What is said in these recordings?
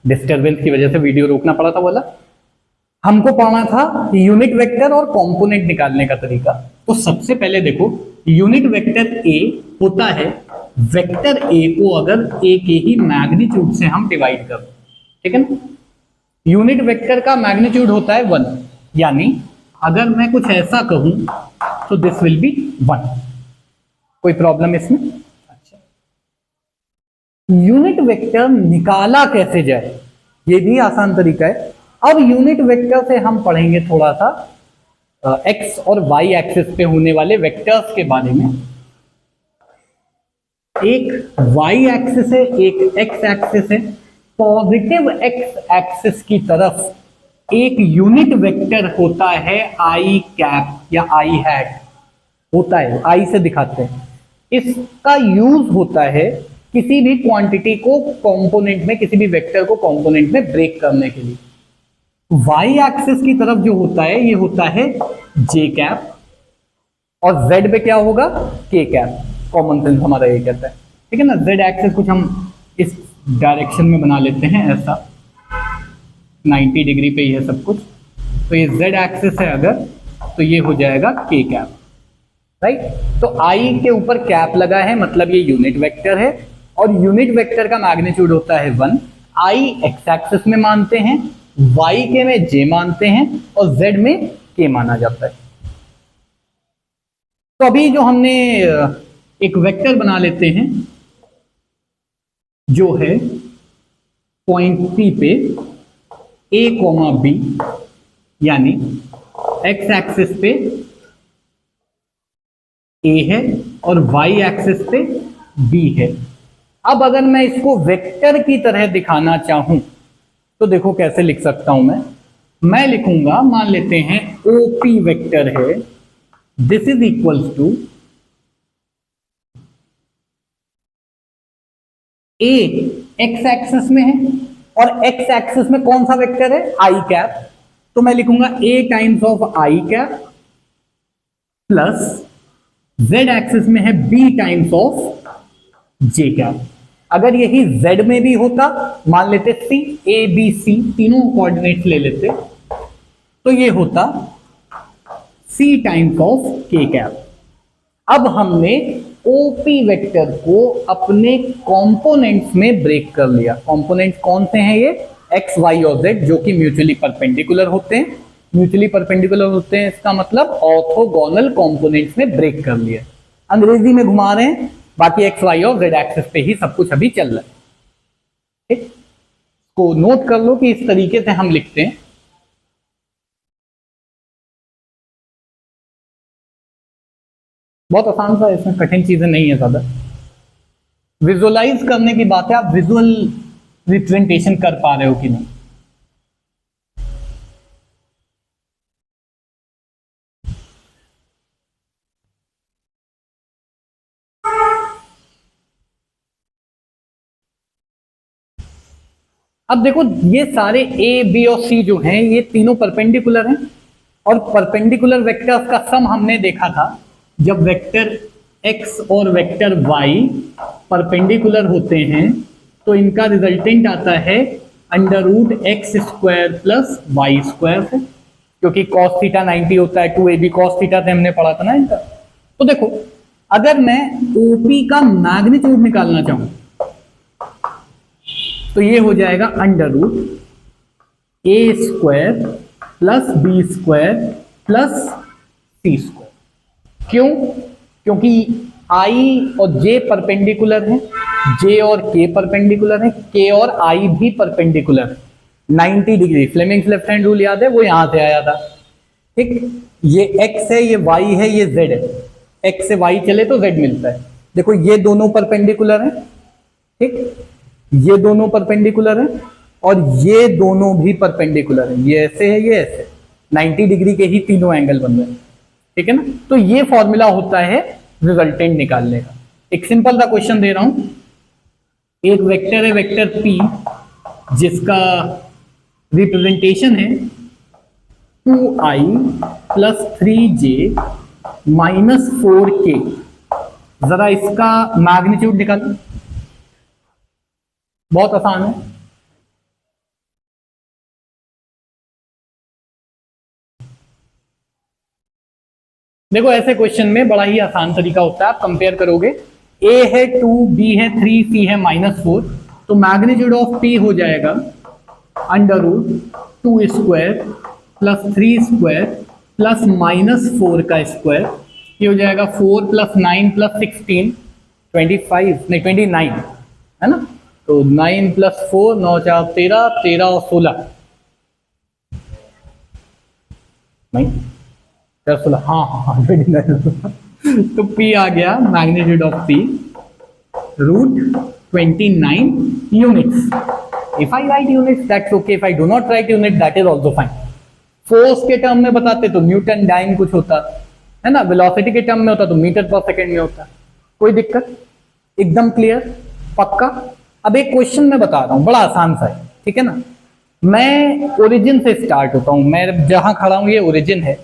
Disturbance की वजह से वीडियो रोकना पड़ा था बोला। हमको पढ़ना था यूनिट वेक्टर और कंपोनेंट निकालने का तरीका। तो सबसे पहले देखो, यूनिट वेक्टर ए होता है वेक्टर ए को अगर ए के ही मैग्नीट्यूड से हम डिवाइड कर, ठीक है ना। यूनिट वेक्टर का मैग्नीट्यूड होता है 1, यानी अगर मैं कुछ ऐसा कहूं तो दिस विल बी 1। कोई प्रॉब्लम इसमें? अच्छा, यूनिट वेक्टर निकाला कैसे जाए, ये भी आसान तरीका है। अब यूनिट वेक्टर से हम पढ़ेंगे थोड़ा सा एक्स और वाई एक्सिस पे होने वाले वेक्टर्स के बारे में। एक वाई एक्सिस है, एक एक्स एक्सिस है। पॉजिटिव एक्स एक्सिस की तरफ एक यूनिट वेक्टर होता है आई कैप या आई हैट होता है, आई से दिखाते हैं। इसका यूज होता है किसी भी क्वांटिटी को कंपोनेंट में, किसी भी वेक्टर को कंपोनेंट में ब्रेक करने के लिए। वाई एक्सिस की तरफ जो होता है ये होता है जे कैप, और जेड पे क्या होगा? के कैप। कॉमन सेंस हमारा ये कहता है, ठीक है ना। जेड एक्सिस कुछ हम इस डायरेक्शन में बना लेते हैं, ऐसा 90 डिग्री पे ही है सब कुछ। तो ये जेड एक्सिस है अगर, तो ये हो जाएगा के कैप, राइट। तो आई के ऊपर कैप लगा है, मतलब ये यूनिट वेक्टर है, और यूनिट वेक्टर का मैग्नीट्यूड होता है 1। आई एक्स एक्सिस में मानते हैं, वाई के में जे मानते हैं, और जेड में के माना जाता है। तो अभी जो हमने एक वेक्टर बना लेते हैं जो है पॉइंट पी पे ए कॉमा बी, यानी एक्स एक्सिस पे ए है और वाई एक्सिस पे बी है। अब अगर मैं इसको वेक्टर की तरह दिखाना चाहूं तो देखो कैसे लिख सकता हूं मैं लिखूंगा, मान लेते हैं ओपी वेक्टर है, this is equals to a x axis में है, और एक्स एक्सिस में कौन सा वेक्टर है? I cap. तो मैं लिखूंगा A times of I cap plus Z axis में है B times of J cap. अगर यही जेड में भी होता, मान लेते सी, ए बी सी तीनों कोऑर्डिनेट्स ले लेते, तो ये होता सी टाइम्स ऑफ के कैप। अब हमने ओपी वेक्टर को अपने कंपोनेंट्स में ब्रेक कर लिया। कंपोनेंट्स कौन से हैं? ये एक्स वाई और जेड, जो कि म्यूचुअली परपेंडिकुलर होते हैं। म्यूचुअली परपेंडिकुलर होते हैं इसका मतलब ऑर्थोगोनल कंपोनेंट्स में ब्रेक कर लिया। अंग्रेजी में घुमा रहे हैं, बाकी एक्स वाई और जेड एक्सिस पे ही सब कुछ अभी चल रहा है, ठीक। को नोट कर लो कि इस तरीके से हम लिखते हैं। बहुत आसान सा, इसमें कठिन चीजें नहीं है ज्यादा। विजुअलाइज करने की बात है, आप विजुअल रिप्रेजेंटेशन कर पा रहे हो कि नहीं। अब देखो ये सारे ए बी और सी जो हैं ये तीनों परपेंडिकुलर हैं, और परपेंडिकुलर वेक्टर्स का सम हमने देखा था जब वेक्टर x और वेक्टर y परपेंडिकुलर होते हैं तो इनका रिजल्टेंट आता है √x² प्लस y² से, क्योंकि cos थीटा 90 होता है, 2ab cos थीटा से हमने पढ़ा था ना इनका। तो देखो अगर मैं OP का मैग्नीट्यूड निकालना चाहूं तो ये हो जाएगा √a² plus b² plus c²। क्यों? क्योंकि I और J परपेंडिकुलर है, J और K परपेंडिकुलर है, K और I भी परपेंडिकुलर है 90 degree. Fleming's left hand rule याद है, वो यहां से आया था, ठीक। ये X है, ये Y है, ये Z है। X से Y चले तो Z मिलता है। देखो ये दोनों परपेंडिकुलर हैं, ठीक, ये दोनों परपेंडिकुलर हैं और ये दोनों भी परपेंडिकुलर हैं। ये ऐसे है, ये ऐसे, 90 डिग्री के ही तीनों एंगल बन रहे हैं, ठीक है ना। तो ये फॉर्मूला होता है रिजल्टेंट निकालने का। एक सिंपल सा क्वेश्चन दे रहा हूं, एक वेक्टर है वेक्टर P जिसका रिप्रेजेंटेशन है 2i plus 3j minus 4k। जरा इसका मैग्नीट्यूड निकालो, बहुत आसान है। देखो ऐसे क्वेश्चन में बड़ा ही आसान तरीका होता है, आप कंपेयर करोगे, ए है 2, बी है 3, सी है -4, तो मैग्नीट्यूड ऑफ पी हो जाएगा √2² प्लस 3² प्लस -4 का स्क्वायर, ये हो जाएगा 4 + 9 + 16 25 नहीं 29 है ना। तो 9 + 4 9 4 13 13 और 16 नहीं 16 हाँ हाँ हाँ 29 तो पी आ गया magnitude of P √29 units. If I write units, that's okay. If I do not write unit, that is also fine. Force के टर्म में बताते तो न्यूटन डाइन कुछ होता है ना, वेलोसिटी के टर्म में होता तो मीटर पर सेकंड में होता। कोई दिक्कत? एकदम क्लियर, पक्का। अब एक क्वेश्चन मैं बता रहा हूं, बड़ा आसान सा है, ठीक है ना। मैं ओरिजिन से स्टार्ट होता हूं, मैं जहां खड़ा हूं ये ओरिजिन है,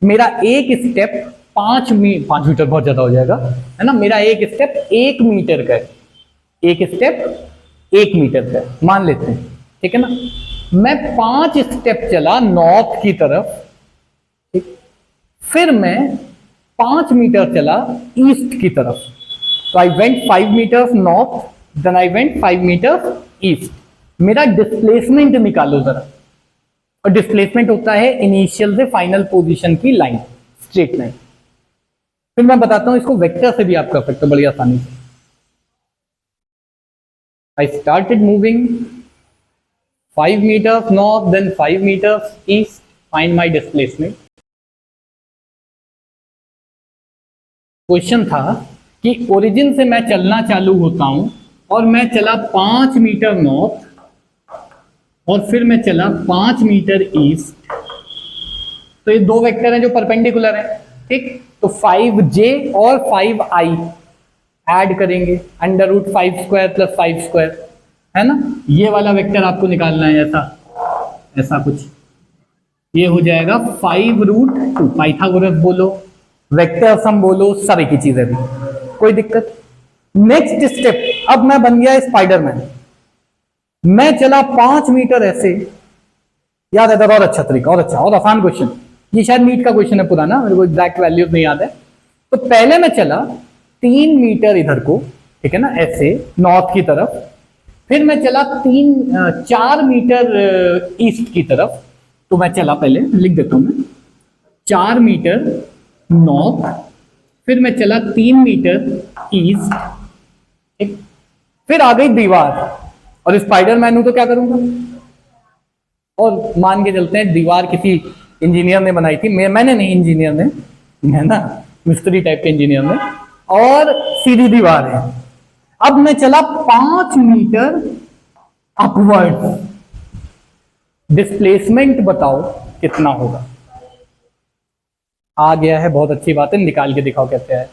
मेरा एक स्टेप 5 मीटर बहुत ज्यादा हो जाएगा है ना, मेरा एक स्टेप 1 मीटर का है, एक स्टेप 1 मीटर का है, मान लेते हैं, ठीक है ना। मैं 5 स्टेप चला नॉर्थ की तरफ, ठीक, फिर मैं 5 मीटर चला ईस्ट की तरफ, तो I went 5 metres north, then I went 5 metres east. मेरा डिस्प्लेसमेंट निकालो जरा, और डिस्प्लेसमेंट होता है इनिशियल से फाइनल पोजीशन की लाइन, स्ट्रेट लाइन। फिर मैं बताता हूं इसको वेक्टर से भी आप कर सकते हो बड़ी आसानी से। I started moving 5 meters north, then 5 meters east. Find my displacement. Question था कि ओरिजिन से मैं चलना चालू होता हूं और मैं चला 5 मीटर नॉर्थ और फिर मैं चला 5 मीटर ईस्ट। तो ये दो वेक्टर हैं जो परपेंडिकुलर हैं, ठीक। तो 5j और 5i ऐड करेंगे, √5² + 5² है ना। ये वाला वेक्टर आपको निकालना है, ऐसा कुछ, ये हो जाएगा 5√2। पाइथागोरस बोलो, वेक्टर सम बोलो, सारी की चीजें भी, कोई दिक्कत। नेक्स्ट स्टेप, अब मैं बन गया स्पाइडरमैन, मैं चला 5 मीटर ऐसे, याद है, और अच्छा तरीका, और अच्छा और आसान क्वेश्चन, ये शायद नीट का क्वेश्चन है पुराना, मेरे को एग्जैक्ट वैल्यूज नहीं याद है। तो पहले मैं चला 3 मीटर इधर को, ठीक है ना, ऐसे नॉर्थ की तरफ, फिर मैं चला 4 मीटर ईस्ट की तरफ। तो मैं चला, पहले लिख देता हूं मैं, 4 मीटर नॉर्थ, फिर मैं चला 3 मीटर ईस्ट, ठीक। फिर आ गई दीवार, और स्पाइडरमैन हूं तो क्या करूंगा, और मान के चलते हैं दीवार किसी इंजीनियर ने बनाई थी, मैंने नहीं, इंजीनियर ने, है ना, मिस्त्री टाइप के इंजीनियर ने, और सीधी दीवार है। अब मैं चला 5 मीटर अपवर्ड, डिस्प्लेसमेंट बताओ कितना होगा। आ गया है, बहुत अच्छी बात है, निकाल के दिखाओ कैसे है।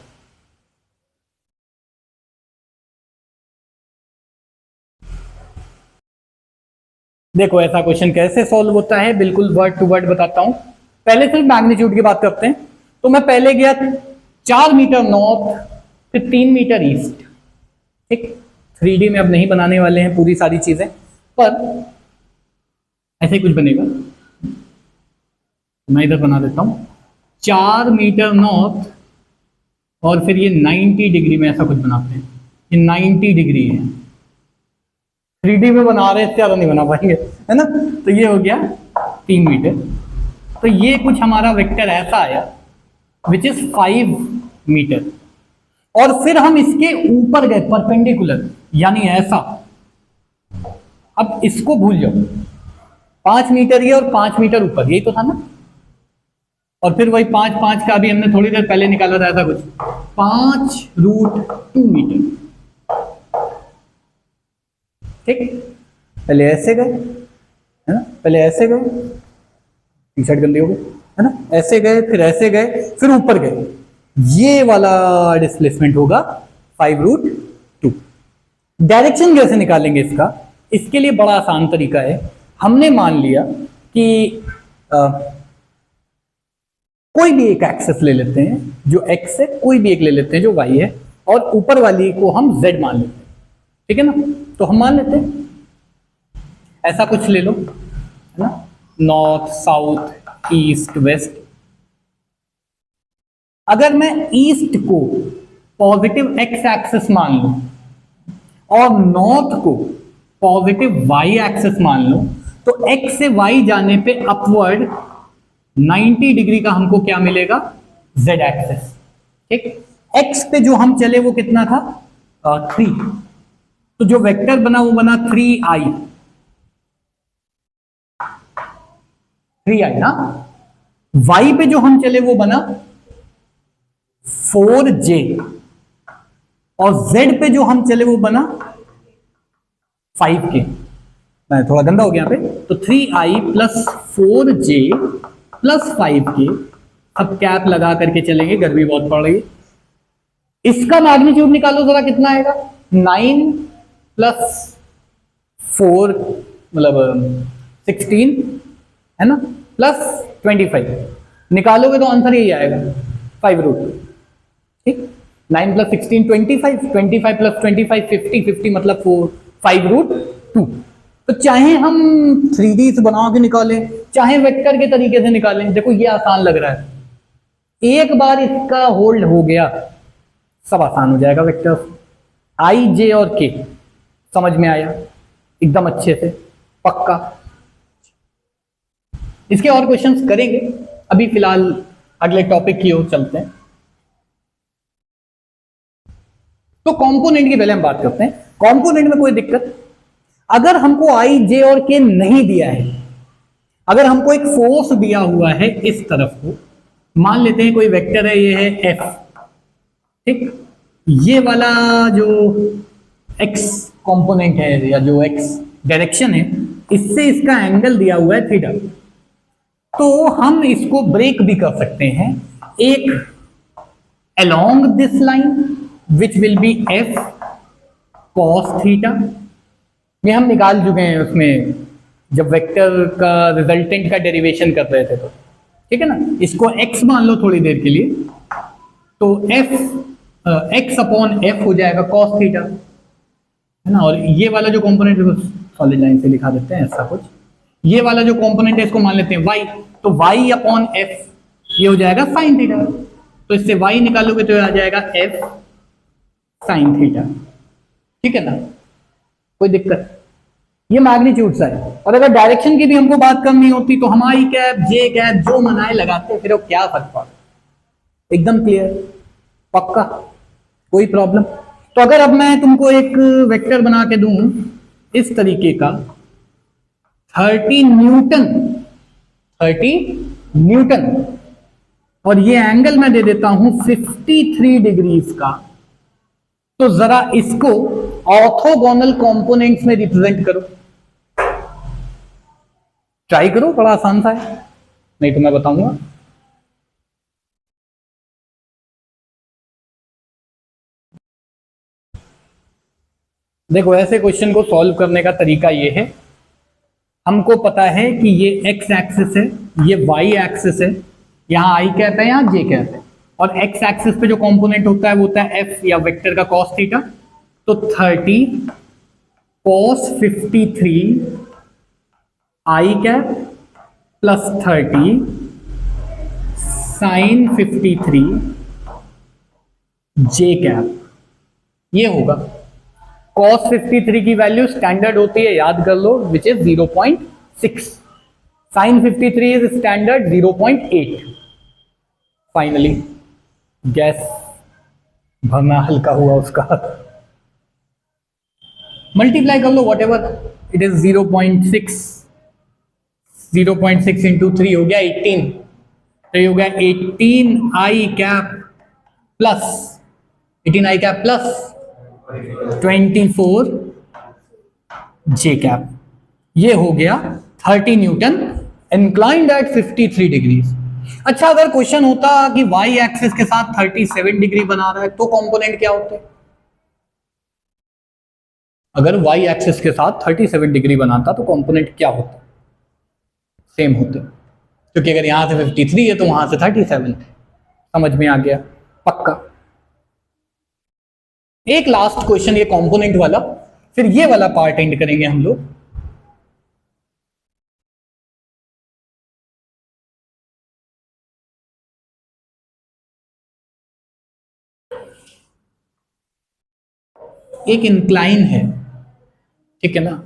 देखो ऐसा क्वेश्चन कैसे सॉल्व होता है, बिल्कुल वर्ड टू वर्ड बताता हूं। पहले सिर्फ मैग्नीट्यूड की बात करते हैं। तो मैं पहले गया 4 मीटर नॉर्थ, फिर 3 मीटर ईस्ट, ठीक। 3D में अब नहीं बनाने वाले हैं पूरी सारी चीजें, पर ऐसे कुछ बनेगा, मैं इधर बना देता हूं 4 मीटर नॉर्थ, और फिर ये 90 डिग्री में ऐसा कुछ बनाते हैं, ये 90 डिग्री है। 3D में बना रहे हैं, ज्यादा नहीं बना पाएंगे, है ना। तो ये हो गया 3 मीटर। तो ये कुछ हमारा वेक्टर ऐसा आया विच इज 5 मीटर, और फिर हम इसके ऊपर गए परपेंडिकुलर, यानी ऐसा। अब इसको भूल जाओ, 5 मीटर ये और 5 मीटर ऊपर, यही तो था ना। और फिर वही 5 का भी हमने थोड़ी देर पहले निकाला था, ऐसा कुछ 5√2 मीटर, ठीक। पहले ऐसे गए, है ना, पहले ऐसे गए, टी शर्ट गंदी हो गई, है ना, ऐसे गए, फिर ऐसे गए, फिर ऊपर गए, ये वाला डिस्प्लेसमेंट होगा 5√2। डायरेक्शन कैसे निकालेंगे इसका, इसके लिए बड़ा आसान तरीका है। हमने मान लिया कि कोई भी एक एक्सेस ले लेते हैं जो एक्स है, कोई भी एक ले लेते हैं जो वाई है, और ऊपर वाली को हम जेड मान लेते हैं, ठीक है ना। तो हम मान लेते हैं ऐसा कुछ ले लो, है ना, नॉर्थ साउथ ईस्ट वेस्ट, अगर मैं ईस्ट को पॉजिटिव एक्स एक्सिस मान लूं और नॉर्थ को पॉजिटिव वाई एक्सिस मान लूं, तो एक्स से वाई जाने पे अपवर्ड 90 डिग्री का हमको क्या मिलेगा, जेड एक्सिस। ठीक, एक्स पे जो हम चले वो कितना था, 3, तो जो वेक्टर बना वो बना 3i, 3i ना। वाई पे जो हम चले वो बना 4j, और जेड पे जो हम चले वो बना 5k। मैं थोड़ा गंदा हो गया यहाँ पे, तो 3i plus 4j plus 5k, अब कैप लगा करके चलेंगे, गर्मी बहुत पड़ रही है। इसका मैग्नीट्यूड निकालो जरा, कितना आएगा, 9 प्लस 4 मतलब 16 है ना, प्लस 25 निकालोगे तो आंसर यही आएगा 5 रूट। ठीक, 9 प्लस 16 25, 25 प्लस 25 50, 50 मतलब 5 रूट 2। तो चाहे हम 3D से बना के निकालें, चाहे वेक्टर के तरीके से निकालें, देखो ये आसान लग रहा है, एक बार इसका होल्ड हो गया सब आसान हो जाएगा। वेक्टर आई, जे और के समझ में आया एकदम अच्छे से, पक्का। इसके और क्वेश्चंस करेंगे, अभी फिलहाल अगले टॉपिक की ओर चलते हैं। तो कंपोनेंट की पहले हम बात करते हैं। कंपोनेंट में कोई दिक्कत, अगर हमको आई, जे और के नहीं दिया है, अगर हमको एक फोर्स दिया हुआ है इस तरफ को, मान लेते हैं कोई वेक्टर है, ये है एफ, ठीक, ये वाला जो एक्स कंपोनेंट है या जो एक्स डायरेक्शन है, इससे इसका एंगल दिया हुआ है थीटा, तो हम इसको ब्रेक भी कर सकते हैं, एक along this line which will be f cos theta, ये हम निकाल चुके हैं उसमें जब वेक्टर का रिजल्टेंट का डेरिवेशन कर रहे थे, तो ठीक है ना। इसको x मान लो थोड़ी देर के लिए, तो f x अपॉन f हो जाएगा cos थीटा, है ना। और ये वाला जो कंपोनेंट है सॉलिड लाइन से लिखा देते हैं ऐसा कुछ, ये वाला जो कंपोनेंट है इसको मान लेते हैं y, तो y अपॉन f ये हो जाएगा sin थीटा, तो इससे y निकालोगे तो आ जाएगा f sin थीटा, ठीक है ना, कोई दिक्कत। ये मैग्नीट्यूड सा है। और अगर डायरेक्शन की भी हमको बात करनी होती तो हम आई कैप जे कैप जो मनाए लगाते, फिर वो क्या फर्क पड़ा, एकदम क्लियर, पक्का, कोई प्रॉब्लम। तो अगर अब मैं तुमको एक वेक्टर बना के दूं इस तरीके का, 30 न्यूटन, 30 न्यूटन, और ये एंगल मैं दे देता हूं 53 डिग्रीज का, तो जरा इसको ऑर्थोगोनल कंपोनेंट्स में रिप्रेजेंट करो, ट्राई करो, बड़ा आसान सा है, नहीं तो मैं बताऊंगा। देखो ऐसे क्वेश्चन को सॉल्व करने का तरीका ये है, हमको पता है कि ये एक्स एक्सिस है, ये वाई एक्सिस है, यहां आई कैप है, यहां जे कैप है, और एक्स एक्सिस पे जो कंपोनेंट होता है वो होता है एफ या वेक्टर का कॉस थीटा, तो 30 कॉस 53 आई कैप प्लस 30 साइन 53 जे कैप, ये होगा। कॉस 53 की वैल्यू स्टैंडर्ड होती है, याद कर लो, which is 0.6, sine 53 is standard 0.8। Finally गैस भरना हल्का हुआ उसका, मल्टीप्लाई कर लो whatever it is, 0.6, 0.6 into 3 हो गया 18, तो ये हो गया 18 I cap plus 18 I cap plus 24 J cap, ये हो गया 30 न्यूटन इंक्लाइंड एट 53 डिग्रीज। अच्छा, अगर क्वेश्चन होता कि वाई एक्सिस के साथ 37 डिग्री बना रहा है तो कंपोनेंट क्या होते? अगर वाई एक्सिस के साथ 37 डिग्री बनाता तो कंपोनेंट क्या होता? सेम होते, क्योंकि अगर यहां से 53 है तो वहां से 37 है। समझ में आ गया, पक्का। एक लास्ट क्वेश्चन ये कंपोनेंट वाला, फिर ये वाला पार्ट एंड करेंगे हम लोग। एक इंक्लाइन है, ठीक है ना,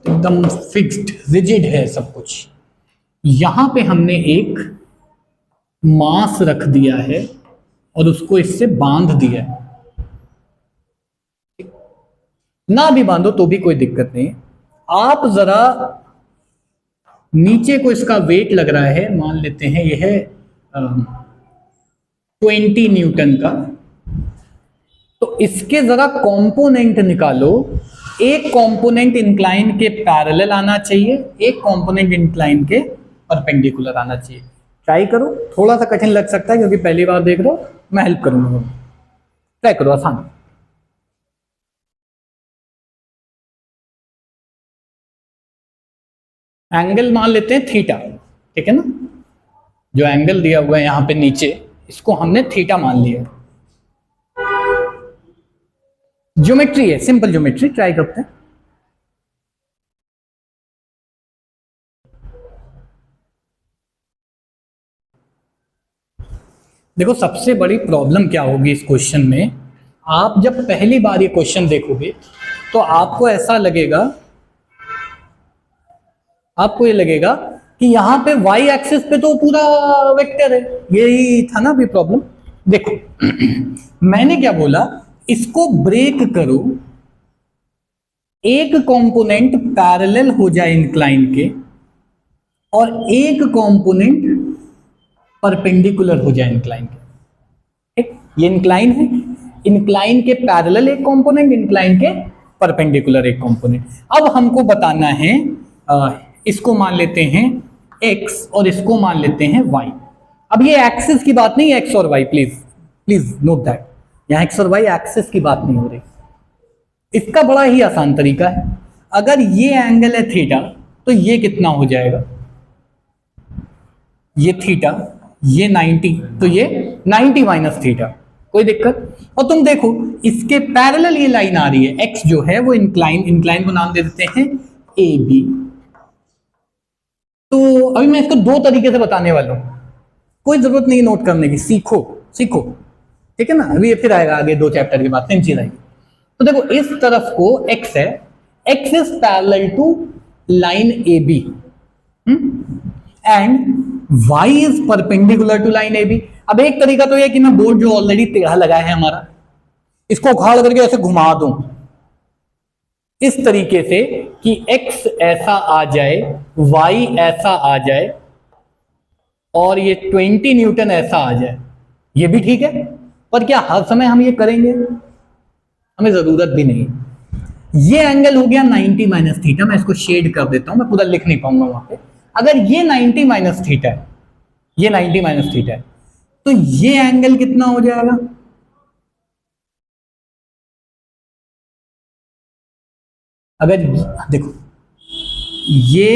एकदम फिक्स्ड रिजिड है सब कुछ। यहां पे हमने एक मास रख दिया है और उसको इससे बांध दिया है। ना भी बांधो तो भी कोई दिक्कत नहीं। आप जरा नीचे को इसका वेट लग रहा है, मान लेते हैं यह है 20 न्यूटन का, तो इसके जरा कंपोनेंट निकालो। एक कंपोनेंट इंक्लाइन के पैरेलल आना चाहिए, एक कंपोनेंट इंक्लाइन के परपेंडिकुलर आना चाहिए। ट्राई करो, थोड़ा सा कठिन लग सकता है क्योंकि पहली बार देख रहे हो, मैं हेल्प करूंगा। ट्राई करो, आसान। एंगल मान लेते हैं थीटा, ठीक है ना, जो एंगल दिया हुआ है यहां पे नीचे, इसको हमने थीटा मान लिया। ज्योमेट्री है, सिंपल ज्योमेट्री, ट्राई करते हैं। देखो सबसे बड़ी प्रॉब्लम क्या होगी इस क्वेश्चन में, आप जब पहली बार ये क्वेश्चन देखोगे तो आपको ऐसा लगेगा, आपको ये लगेगा कि यहां पे वाई एक्सिस पे तो पूरा वेक्टर है। यही था ना अभी प्रॉब्लम। देखो मैंने क्या बोला, इसको ब्रेक करो, एक कंपोनेंट पैरेलल हो जाए इंक्लाइन के और एक कंपोनेंट परपेंडिकुलर हो जाए इंक्लाइन के। ठीक, ये इंक्लाइन है, इंक्लाइन के पैरेलल एक कंपोनेंट, इंक्लाइन के परपेंडिकुलर एक कंपोनेंट। अब हमको बताना है, इसको मान लेते हैं x और इसको मान लेते हैं y। अब ये एक्सिस की बात नहीं है, x और y, please please note that, यहां x और y एक्सिस की बात नहीं हो रही। इसका बड़ा ही आसान तरीका है, अगर ये एंगल है थीटा तो ये कितना हो जाएगा, ये थीटा, ये 90, तो ये 90 माइनस थीटा, कोई दिक्कत। और तुम देखो इसके पैरेलल ये लाइन आ रही है, x जो है वो इंक्लाइन, इंक्लाइन को नाम दे देते हैं ए बी। तो अभी मैं इसको दो तरीके से बताने वाला हूं, कोई जरूरत नहीं नोट करने की, सीखो सीखो, ठीक है ना। अभी ये फिर आएगा आगे 2 चैप्टर के बाद, सेम चीज आएगी। तो देखो इस तरफ को x है, x is parallel to line A B and y is perpendicular to line A B. अब एक तरीका तो यह कि मैं बोर्ड जो ऑलरेडी टेढ़ा लगा है हमारा, इसको उखाड़ करके ऐसे घुमा दूं इस तरीके से कि x ऐसा आ जाए, y ऐसा आ जाए और ये 20 न्यूटन ऐसा आ जाए, ये भी ठीक है। पर क्या हर समय हम ये करेंगे, हमें जरूरत भी नहीं। ये एंगल हो गया 90 माइनस थीटा, मैं इसको शेड कर देता हूं, मैं पूरा लिख नहीं पाऊंगा वहां पे। अगर ये 90 माइनस थीटा है, ये 90 माइनस थीटा है, तो ये एंगल कितना हो जाएगा, अगर देखो ये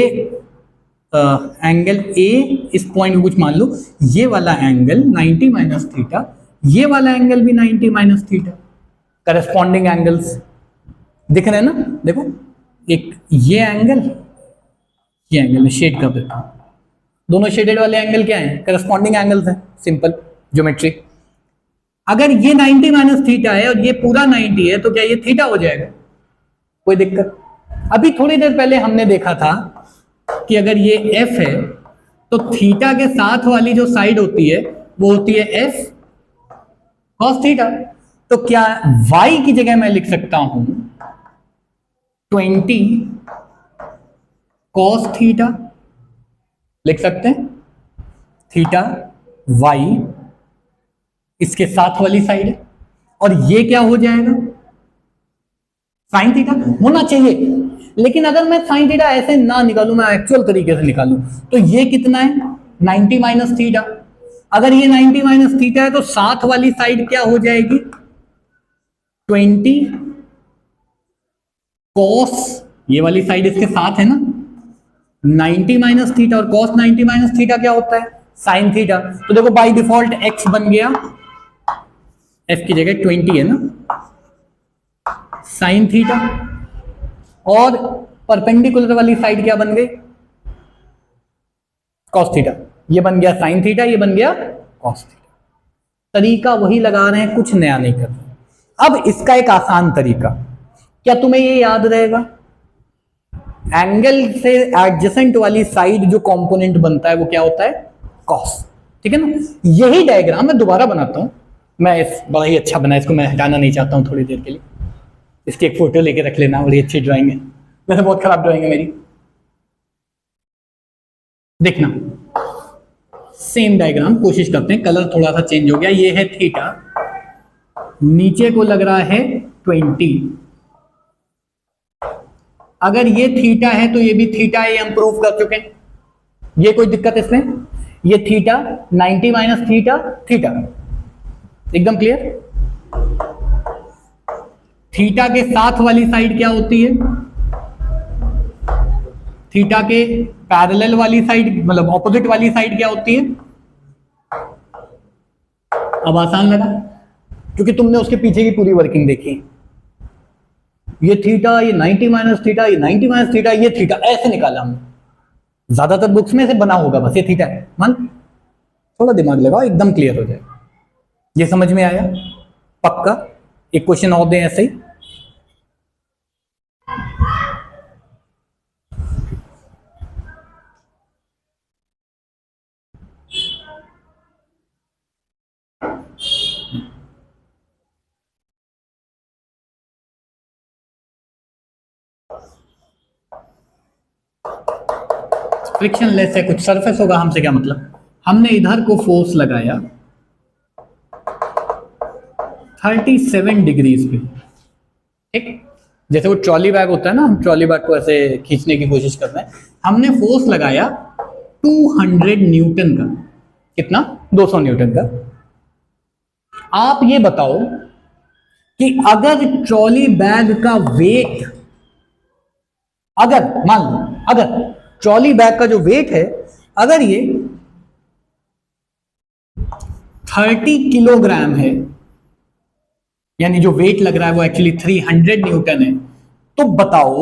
एंगल ए, इस पॉइंट को कुछ मान लो, ये वाला एंगल 90 माइनस थीटा, ये वाला एंगल भी 90 माइनस थीटा, करस्पॉन्डिंग एंगल्स दिख रहे हैं ना। देखो एक ये एंगल, ये एंगल में शेड कर देता हूं, दोनों शेडेड वाले एंगल क्या हैं, करस्पॉन्डिंग एंगल्स हैं, सिंपल ज्योमेट्री। अगर ये 90 माइनस थीटा है और ये पूरा 90 है तो क्या ये थीटा हो जाएगा, कोई दिक्कत। अभी थोड़ी देर पहले हमने देखा था कि अगर ये f है तो थीटा के साथ वाली जो साइड होती है वो होती है f cos थीटा। तो क्या y की जगह मैं लिख सकता हूं 20 cos थीटा, लिख सकते हैं, थीटा y इसके साथ वाली साइड है, और ये क्या हो जाएगा साइन थीटा होना चाहिए। लेकिन अगर मैं साइन थीटा ऐसे ना निकालूं, मैं एक्चुअल तरीके से निकालूं, तो ये कितना है 90 माइनस थीटा। अगर ये 90 माइनस थीटा है तो साथ वाली साइड क्या हो जाएगी 20 कॉस, ये वाली साइड इसके साथ है ना 90 माइनस थीटा, और कॉस 90 माइनस थीटा क्या होता है साइन थीटा। तो देखो बाय डिफॉल्ट x बन गया, f की जगह 20 है ना साइन थीटा, और परपेंडिकुलर वाली साइड क्या बन गई कॉस थीटा, ये बन गया साइन थीटा, ये बन गया कॉस थीटा। तरीका वही लगा रहे हैं, कुछ नया नहीं कर रहे। अब इसका एक आसान तरीका, क्या तुम्हें ये याद रहेगा? एंगल से एडजेसेंट वाली साइड जो कंपोनेंट बनता है वो क्या होता है? कॉस। ठीक है ना? यही डायग्राम मैं दोबारा बनाता हूं, मैं इस बड़ा ही अच्छा बना, इसको मैं हटाना नहीं चाहता हूं थोड़ी देर के लिए। इसकी एक फोटो लेके रख लेना, बड़ी अच्छी ड्राइंग है, वैसे बहुत खराब ड्राइंग है मेरी। देखना सेम डायग्राम, कोशिश करते हैं, कलर थोड़ा सा चेंज हो गया। ये है थीटा, नीचे को लग रहा है 20। अगर ये थीटा है तो ये भी थीटा है, हम प्रूव कर चुके हैं, ये कोई दिक्कत इसमें? ये थीटा 90 माइनस थीटा, थीटा, एकदम क्लियर। थीटा के साथ वाली साइड क्या होती है? थीटा के पैरेलल वाली साइड, मतलब ऑपोजिट वाली साइड क्या होती है? अब आसान लगा क्योंकि तुमने उसके पीछे की पूरी वर्किंग देखी। ये थीटा, ये 90 माइनस थीटा, ये 90 माइनस थीटा, ये थीटा, ऐसे निकाला हमने। ज्यादातर बुक्स में से बना होगा, बस ये थीटा है। मन थोड़ा दिमाग लगाओ, एकदम क्लियर हो जाए। ये समझ में आया? पक्का? एक क्वेश्चन और दें ऐसे ही। फ्रिक्शन लेस है, कुछ सरफेस होगा, हमसे क्या मतलब? हमने इधर को फोर्स लगाया 37 डिग्रीज पे, ठीक? जैसे वो ट्रॉली बैग होता है ना, हम ट्रॉली बैग को ऐसे खींचने की कोशिश कर रहे हैं, हमने फोर्स लगाया 200 न्यूटन का। कितना? 200 न्यूटन का। आप ये बताओ कि अगर ट्रॉली बैग का वेट, अगर मान लो, अगर ट्रॉली बैग का जो वेट है, अगर ये 30 किलोग्राम है, यानी जो वेट लग रहा है वो एक्चुअली 300 न्यूटन है, तो बताओ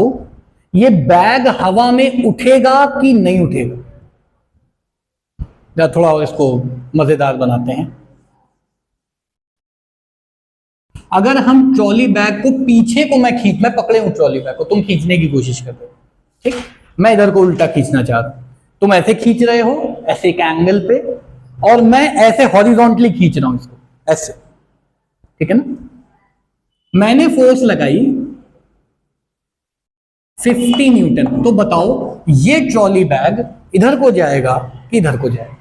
ये बैग हवा में उठेगा कि नहीं उठेगा? थोड़ा और इसको मजेदार बनाते हैं। अगर हम ट्रॉली बैग को पीछे को मैं पकड़े हूं ट्रॉली बैग को, तुम खींचने की कोशिश कर रहे हो, ठीक? मैं इधर को उल्टा खींचना चाह रहा हूं, तुम ऐसे खींच रहे हो, ऐसे एक एंगल पे, और मैं ऐसे हॉरिजॉन्टली खींच रहा हूं इसको, ऐसे, ठीक है ना? मैंने फोर्स लगाई 50 न्यूटन, तो बताओ ये ट्रॉली बैग इधर को जाएगा कि इधर को जाएगा?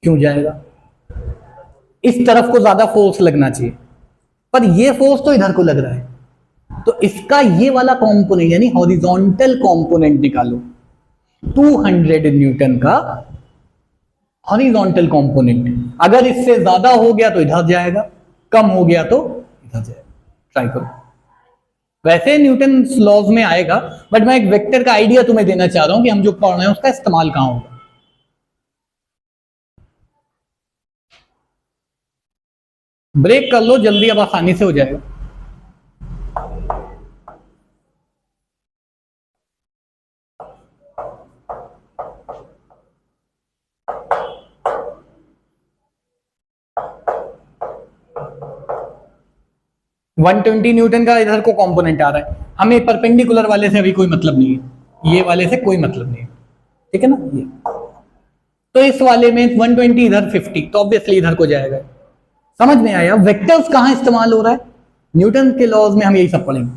क्यों जाएगा? इस तरफ को ज्यादा फोर्स लगना चाहिए, पर ये फोर्स तो इधर को लग रहा है, तो इसका ये वाला कंपोनेंट यानी हॉरिजॉन्टल कंपोनेंट निकालो। 200 न्यूटन का हॉरिजॉन्टल कंपोनेंट, अगर इससे ज्यादा हो गया तो इधर जाएगा, कम हो गया तो इधर जाएगा। ट्राई करो। वैसे न्यूटन लॉज में आएगा, बट मैं एक वेक्टर का आइडिया तुम्हें देना चाह रहा हूं कि हम जो पढ़ रहे हैं उसका इस्तेमाल कहां होगा। ब्रेक कर लो जल्दी, अब आसानी से हो जाएगा। वन 120 न्यूटन का इधर को कंपोनेंट आ रहा है, हमें परपेंडिकुलर वाले से अभी कोई मतलब नहीं है, ये वाले से कोई मतलब नहीं है, ठीक है ना? ये तो इस वाले में 120 इधर 50, तो ऑब्वियसली इधर को जाएगा। समझ में आया वेक्टर्स कहां इस्तेमाल हो रहा है? न्यूटन के लॉज में हम यही सब पढ़ेंगे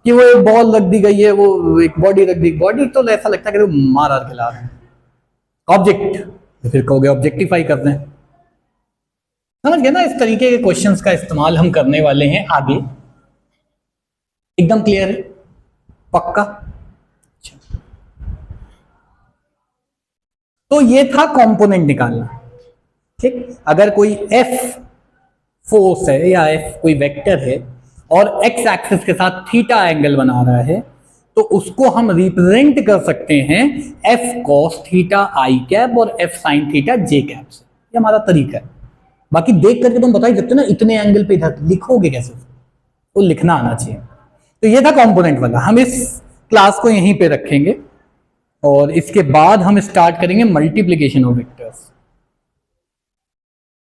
कि वो एक बॉल रख दी गई है, वो एक बॉडी रख दी, बॉडी तो ऐसा लगता है कि वो मार खिला रहे हैं, ऑब्जेक्ट तो फिर कहोगे ऑब्जेक्टिफाई करते हैं। समझ गए ना? इस तरीके के क्वेश्चंस का इस्तेमाल हम करने वाले हैं आगे। एकदम क्लियर है? पक्का? तो ये था कंपोनेंट निकालना, ठीक? अगर कोई एफ फोर्स है या एफ कोई वेक्टर है और एक्स एक्सिस के साथ थीटा एंगल बना रहा है, तो उसको हम रिप्रेजेंट कर सकते हैं एफ कॉस थीटा आई कैप और एफ साइन थीटा जे कैप से। ये हमारा तरीका है। बाकी देख करके तुम बताइए सकते हो ना, इतने एंगल पे इधर लिखोगे कैसे? वो लिखना आना चाहिए। तो ये था कंपोनेंट वाला। हम इस क्लास को यहीं पे रखेंगे और इसके बाद हम स्टार्ट करेंगे मल्टीप्लिकेशन ऑफ वेक्टर्स।